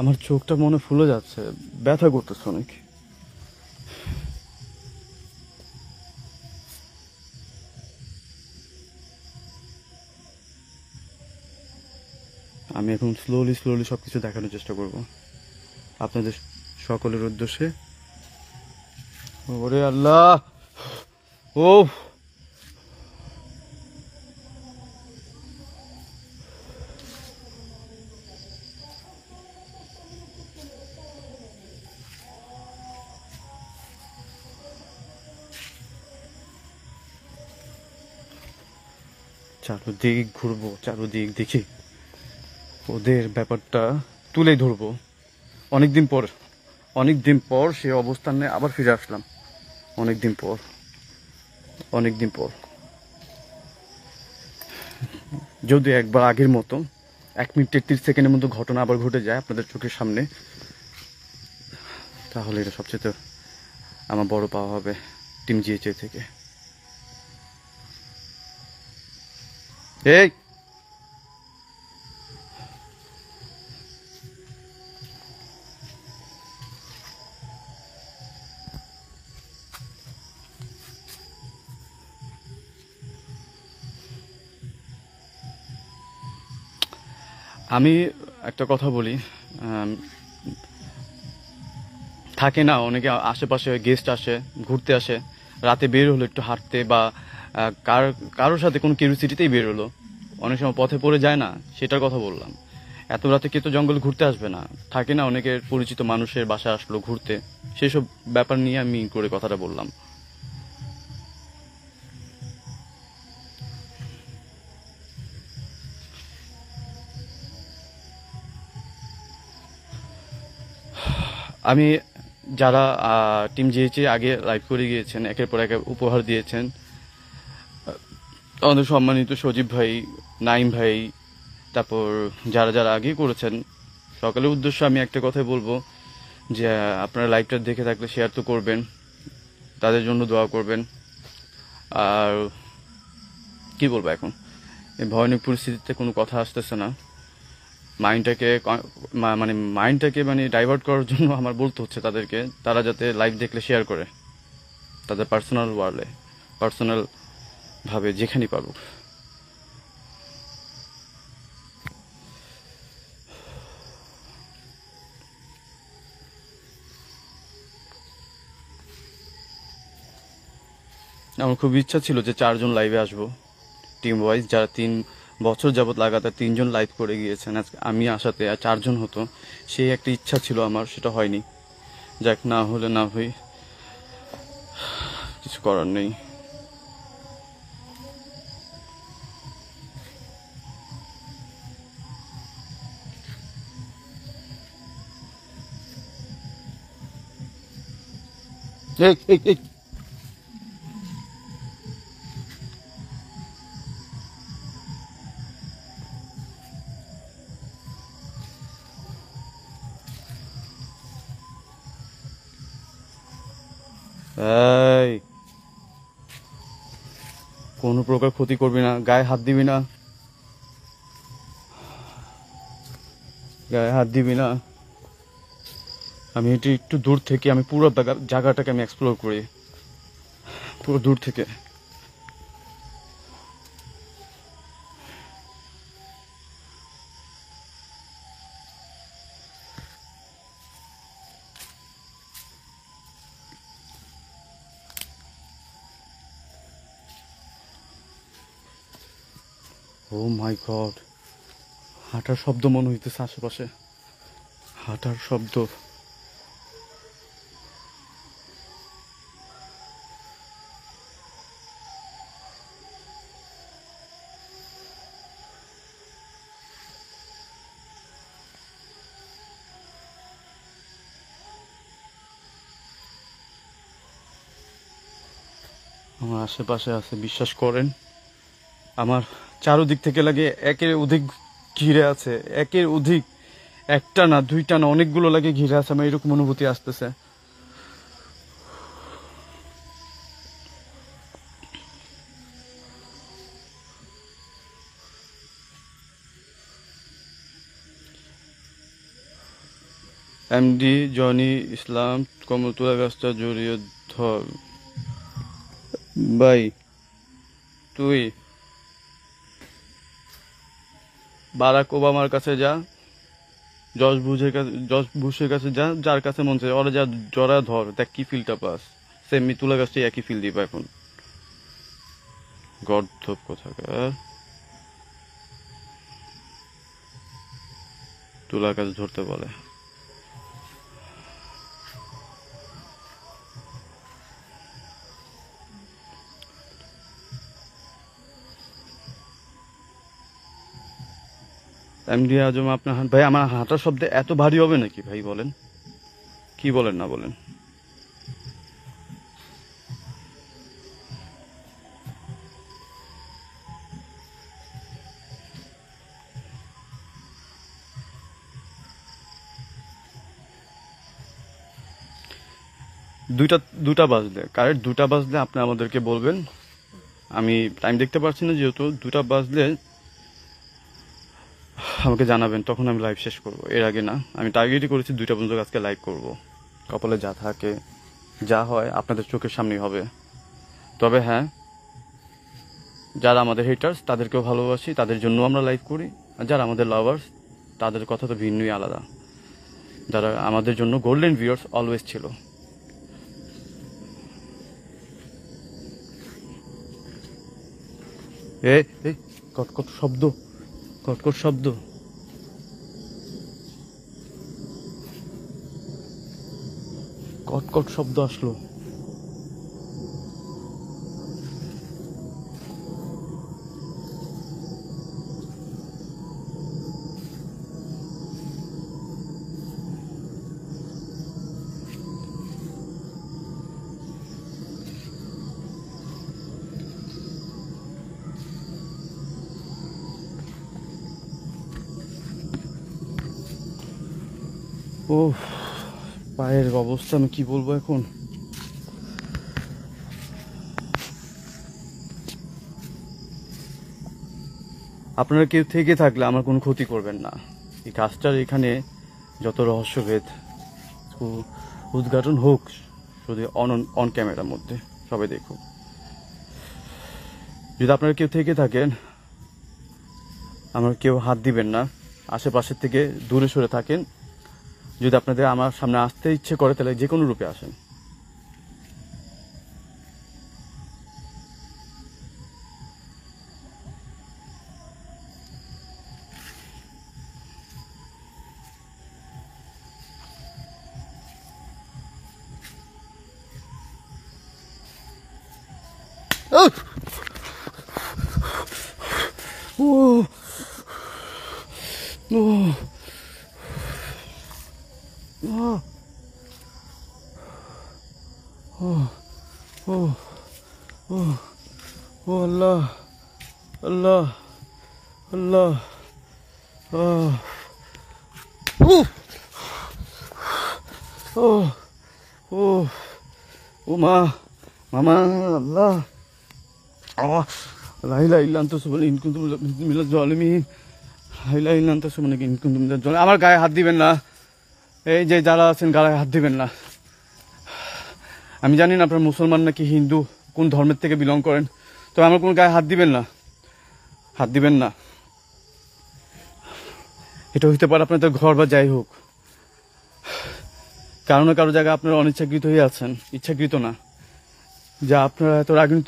আমার চোখটা মনে ফুলে যাচ্ছে, ব্যথা করতেছে অনেক। আমি এখন স্লোলি স্লোলি সবকিছু দেখানোর চেষ্টা করব আপনাদের সকলের উদ্দেশ্যে। ওরে আল্লাহ, ও চারদিক ঘুরবো, চারদিক দেখি, ওদের ব্যাপারটা তুলে ধরবো। অনেকদিন পর, অনেকদিন পর সে অবস্থানে আবার ফিরে আসলাম। অনেকদিন পর, অনেকদিন পর। যদি একবার আগের মতো 1 মিনিট 33 সেকেন্ডের মতো ঘটনা আবার ঘটে যায় আপনাদের চোখের সামনে, তাহলে এটা সবচেয়ে আমার বড় পাওয়া হবে টিম জিএচএ থেকে। এই আমি একটা কথা বলি, থাকে না অনেকে আশেপাশে গেস্ট আসে, ঘুরতে আসে, রাতে বের হলো একটু হাঁটতে বা কারোর সাথে কোনো কিউরিসিটিতেই বের হলো, অনেক সময় পথে পড়ে যায় না, সেটার কথা বললাম। এত রাতে কে তো জঙ্গলে ঘুরতে আসবে না, থাকে না অনেকের পরিচিত মানুষের বাসায় আসলো ঘুরতে, সেসব ব্যাপার নিয়ে আমি করে কথাটা বললাম। আমি যারা টিম জিএচএ আগে লাইভ করে গিয়েছেন, একের পর এক উপহার দিয়েছেন, আমাদের সম্মানিত সজীব ভাই, নাইম ভাই, তারপর যারা যারা আগে করেছেন, সকালের উদ্দেশ্যে আমি একটা কথাই বলবো যে আপনারা লাইভটা দেখে থাকলে শেয়ার তো করবেন, তাদের জন্য দোয়া করবেন। আর কি বলবো, এখন এই ভয়ানক পরিস্থিতিতে কোনো কথা আসতেছে না, মাইন্ডটাকে মানে ডাইভার্ট করার জন্য আমার বলতে হচ্ছে তাদেরকে, তারা যাতে লাইভ দেখলে শেয়ার করে তাদের পার্সোনাল ওয়ার্ল্ডে, পার্সোনাল ভাবে যেখানেই পারুক। আমার খুব ইচ্ছা ছিল যে 4 জন লাইভে আসবো টিম ওয়াইজ, যারা 3 বছর যাবত লাগাতার 3 জন লাইভ করে গিয়েছেন, আজকে আমি আসাতে 4 জন হতো, সেই একটা ইচ্ছা ছিল আমার, সেটা হয়নি। যাক, না হলে না হই, কিছু করার নেই। এই এই এই এই, কোনো প্রকার ক্ষতি করবি না, গায়ে হাত দিবি না, গায়ে হাত দিবি না। আমি এটি একটু দূর থেকে, আমি পুরো জায়গাটাকে আমি এক্সপ্লোর করি, পুরো দূর থেকে। ও মাই গড, হাঁটার শব্দ মনে হইতেছে আশেপাশে, হাঁটার শব্দ। আমার আশেপাশে আছে, বিশ্বাস করেন, আমার চারোদিক থেকে লাগে একের অধিক ঘিরে আছে, একের অধিক, একটা না দুইটা না অনেকগুলো লাগে ঘিরে আছে, আমার এরকম অনুভূতি আসতেছে। এমডি জনি ইসলাম, কমলতুলা গাছটা জড়িয়ে ধর ভাই, তুই বারাক ওবামার কাছে যা, জর্জ বুশের কাছে যা, যার কাছে মন চায় ওরা যা, জরা ধর, দেখ কি ফিলটা পাস। সেম তুলা গাছটাই একই ফিল দিবা এখন। গর্ধব কোথাকার, তুলা গাছ ধরতে বলে। এমডি আজম আপনার ভাই আমার হাঁটার শব্দে এত ভারী হবে নাকি ভাই? বলেন, কি বলেন না বলেন? দুটা বাজলে, কারেক্ট 2টা বাজলে আপনি আমাদেরকে বলবেন। আমি টাইম দেখতে পাচ্ছি না, যেহেতু 2টা বাজলে আমাকে জানাবেন, তখন আমি লাইভ শেষ করব। এর আগে না, আমি টার্গেটই করেছি 2টা পর্যন্ত আজকে লাইভ করব। কপালে যা থাকে, যা হয় আপনাদের চোখের সামনেই হবে। তবে হ্যাঁ, যারা আমাদের হেটার্স তাদেরকেও ভালোবাসি, তাদের জন্য আমরা লাইভ করি। আর যারা আমাদের লাভার্স তাদের কথা তো ভিন্নই আলাদা, যারা আমাদের জন্য গোল্ডেন ভিউয়ার্স অলওয়েজ ছিল। এই এই কটকট শব্দ, কটকট শব্দ। কটকট শব্দ আসলো। ও, পায়ের অবস্থা আমি কি বলবো এখন। আপনারা কেউ থেকে থাকলে আমার কোনো ক্ষতি করবেন না। এই কাজটার এখানে যত রহস্যভেদ উদ্ঘাটন হোক শুধু অন ক্যামেরার মধ্যে, সবাই দেখুক। যদি আপনারা কেউ থেকে থাকেন, আমার কেউ হাত দিবেন না, আশেপাশের থেকে দূরে সরে থাকেন। যদি আপনাদের আমার সামনে আসতে ইচ্ছে করে তাহলে যে কোনো রূপে আসেন। ও ও ও ও ও ও আল্লাহ আল্লাহ আল্লাহ। ও ও ও ও মা, মামা, আল্লাহ। লা ইলাহা ইল্লা আনতা সুবহানাকা ইন্নী কুনতু মিনাজ জালিমিন। লা ইলাহা ইল্লা আনতা সুবহানাকা ইন্নী কুনতু মিনাজ জালিমিন। আমার গায়ে হাত দিবেন না, এই যে যারা আছেন গায়ে হাত দিবেন না। আমি জানি না আপনারা মুসলমান নাকি হিন্দু, কোন ধর্মের থেকে বিলং করেন, তো আমার কোনো গায়ে হাত দিবেন না, হাত দিবেন না। এটা হইতে পারে আপনাদের ঘর বা যাই হোক, কারো না কারো জায়গায় আপনারা অনিচ্ছাকৃত হয়ে আছেন, ইচ্ছাকৃত না। যা আপনারা এত রাগিত,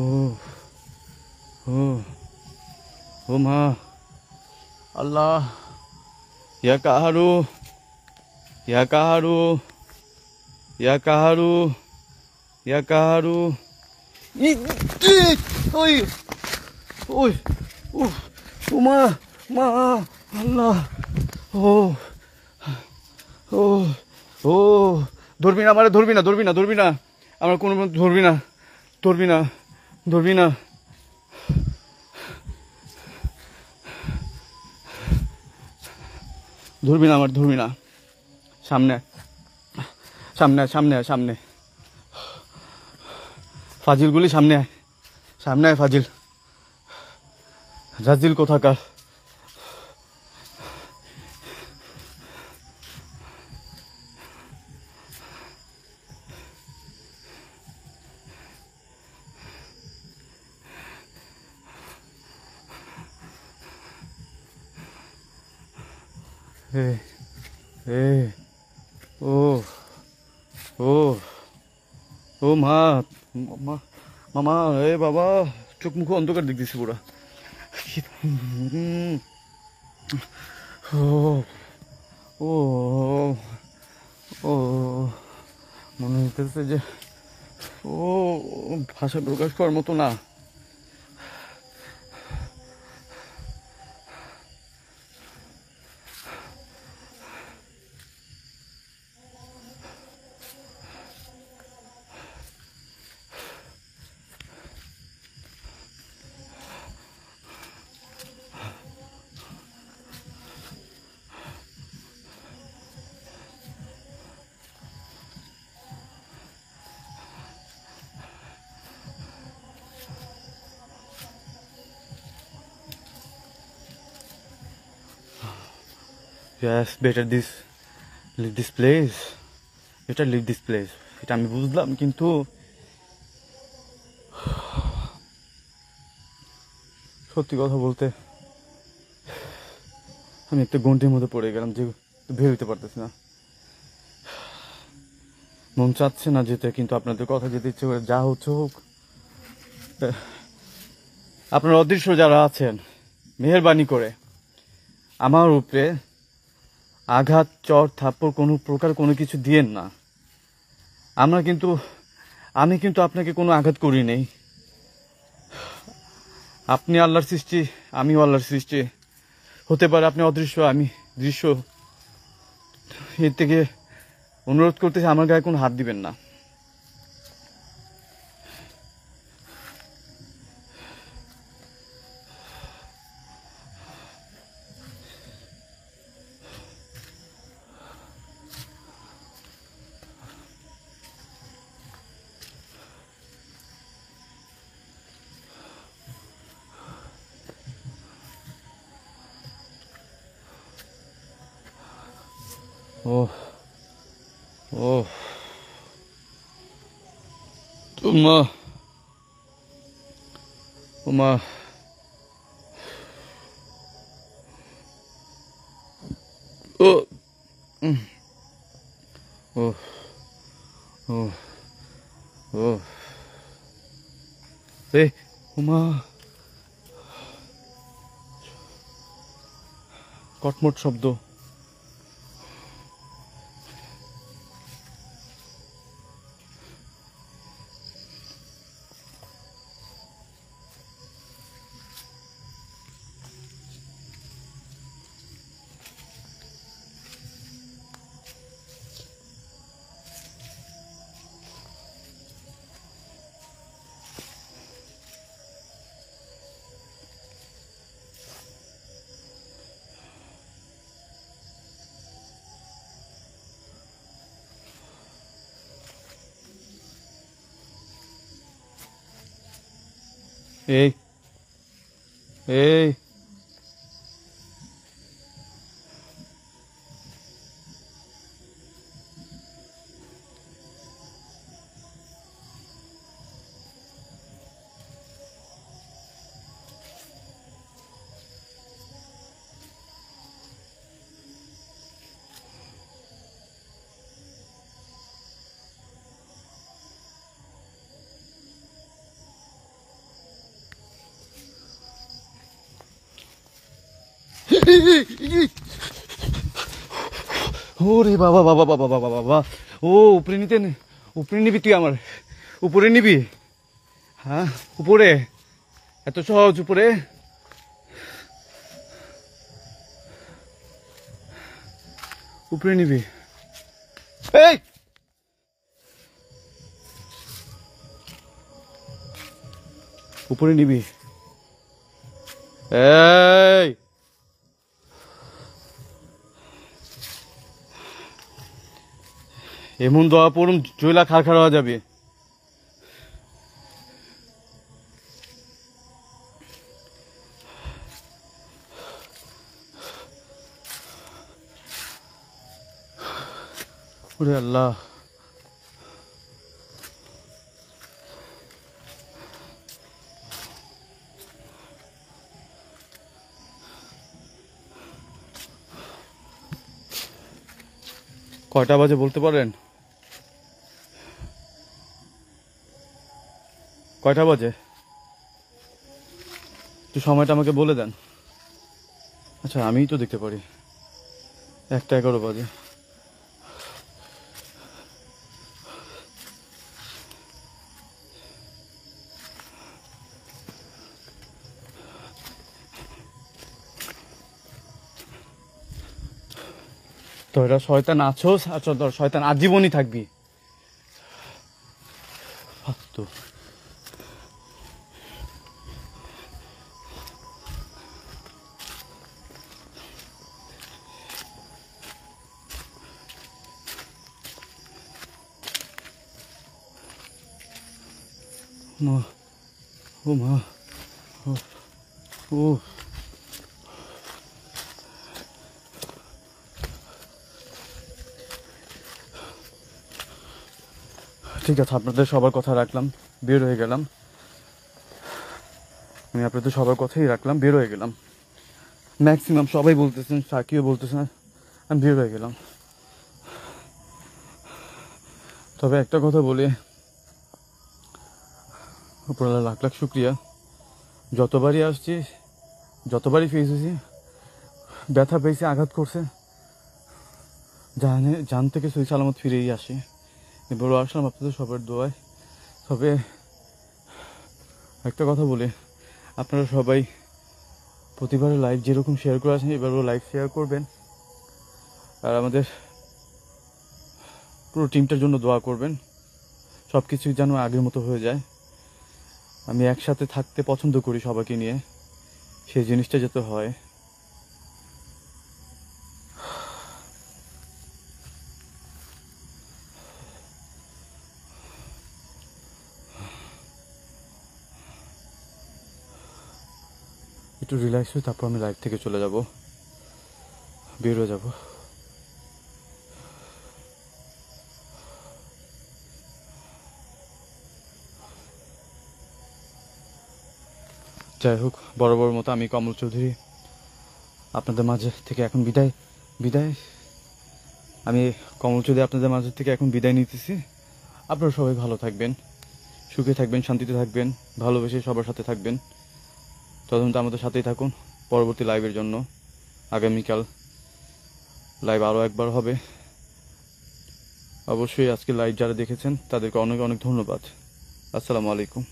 ও ও ও মা, আল্লাহ। ইয়া কাহারু, ইয়া কাহারু, ইয়া কাহারু, ইয়া কাহারু। ওই ওই ও ও মা, মা, আল্লাহ। ও ও ও ধরবি না, আমারে ধরবি না, ধরবি না, ধরবি না, আমার কোনো ধরবি না, ধরবি না, ধরবি না। ধরবি না, আমার ধরবি না। সামনে সামনে সামনে সামনে ফাজিলগুলি সামনে আয়, সামনে আয় ফাজিল, রাজিল কোথাকার। এ এ ও ও ও মা, মামা, এ বাবা, চোখ মুখ অন্ধকার দেখতেছি পুরা। শীত। ও ও ও মনে হইতেছে যে ও ভাষা প্রকাশ করার মতো না। Yes, better leave this place. Better leave this place. এটা আমি বুঝলাম, কিন্তু সত্যি কথা বলতে আমি একটা গন্ডির মধ্যে পড়ে গেলাম, যে বের হইতে পারতেছি না। মন চাচ্ছে না যেতে, কিন্তু আপনাদের কথা যেতে ইচ্ছে করে। যা হচ্ছে হোক। আপনারা অদৃশ্য যারা আছেন, মেহেরবানি করে আমার উপরে আঘাত, চর, থাপ্পড় কোনো প্রকার কোনো কিছু দিয়েন না। আমি কিন্তু আপনাকে কোনো আঘাত করি নেই। আপনি আল্লাহর সৃষ্টি, আমিও আল্লাহর সৃষ্টি। হতে পারে আপনি অদৃশ্য, আমি দৃশ্য। এর থেকে অনুরোধ করতেছি, আমার গায়ে কোনো হাত দিবেন না। ও ও তোমা ওমা ও ও ও ও এই ওমা কটমট শব্দ। এই এই ওরে বাবা বাবা বাবা বাবা বাবা। ও উপরে উপরে নিবি তুই, আমার উপরে নিবি? হ্যাঁ উপরে, এত সহজ উপরে? উপরে নিবি? এই উপরে নিবি? এই এমন দোয়া পড়ুম জয়লা খাড় হওয়া যাবে। ওরে আল্লাহ, কয়টা বাজে বলতে পারেন? কয়টা বাজে? একটু সময়টা আমাকে বলে দেন। আচ্ছা, আমিই তো দেখতে পারি 1:11 বাজে। তোরা শয়তান আছোস, আচ্ছা তোর শয়তান আজীবনই থাকবি। ফালতু। মা, ও মা, ও ও ঠিক আছে, আপনাদের সবার কথা রাখলাম, বের হয়ে গেলাম। আমি আপনাদের সবার কথাই রাখলাম, বের হয়ে গেলাম। ম্যাক্সিমাম সবাই বলতেছেন, সাকিও বলতেছেন, আমি বের হয়ে গেলাম। তবে একটা কথা বলি, উপরওয়ালা লাখ লাখ শুক্রিয়া। যতবারই আসছি, যতবারই ফেস হয়েছি, ব্যথা পেয়েছি, আঘাত করছে, জান থেকে সই সালামত ফিরেই আসি। এবারও আসলাম আপনাদের সবার দোয়ায়। তবে একটা কথা বলি, আপনারা সবাই প্রতিবারে লাইভ যেরকম শেয়ার করে আসেন, এবারও লাইভ শেয়ার করবেন। আর আমাদের পুরো টিমটার জন্য দোয়া করবেন, সব কিছুই যেন আগের মতো হয়ে যায়। আমি একসাথে থাকতে পছন্দ করি সবাইকে নিয়ে, সেই জিনিসটা যাতে হয়। একটু রিল্যাক্স হয়ে তারপর আমি লাইভ থেকে চলে যাব, বের হয়ে যাব। যাই হোক, বরাবর মতো আমি কমল চৌধুরী আপনাদের মাঝে থেকে এখন বিদায়। আমি কমল চৌধুরী আপনাদের মাঝে থেকে এখন বিদায় নিতেছি। আপনারা সবাই ভালো থাকবেন, সুখে থাকবেন, শান্তিতে থাকবেন, ভালোবেসে সবার সাথে থাকবেন। তদন্ত আমাদের সাথেই থাকুন পরবর্তী লাইভের জন্য। আগামীকাল লাইভ আরও একবার হবে। অবশ্যই আজকে লাইভ যারা দেখেছেন তাদেরকে অনেক অনেক ধন্যবাদ। আসসালামু আলাইকুম।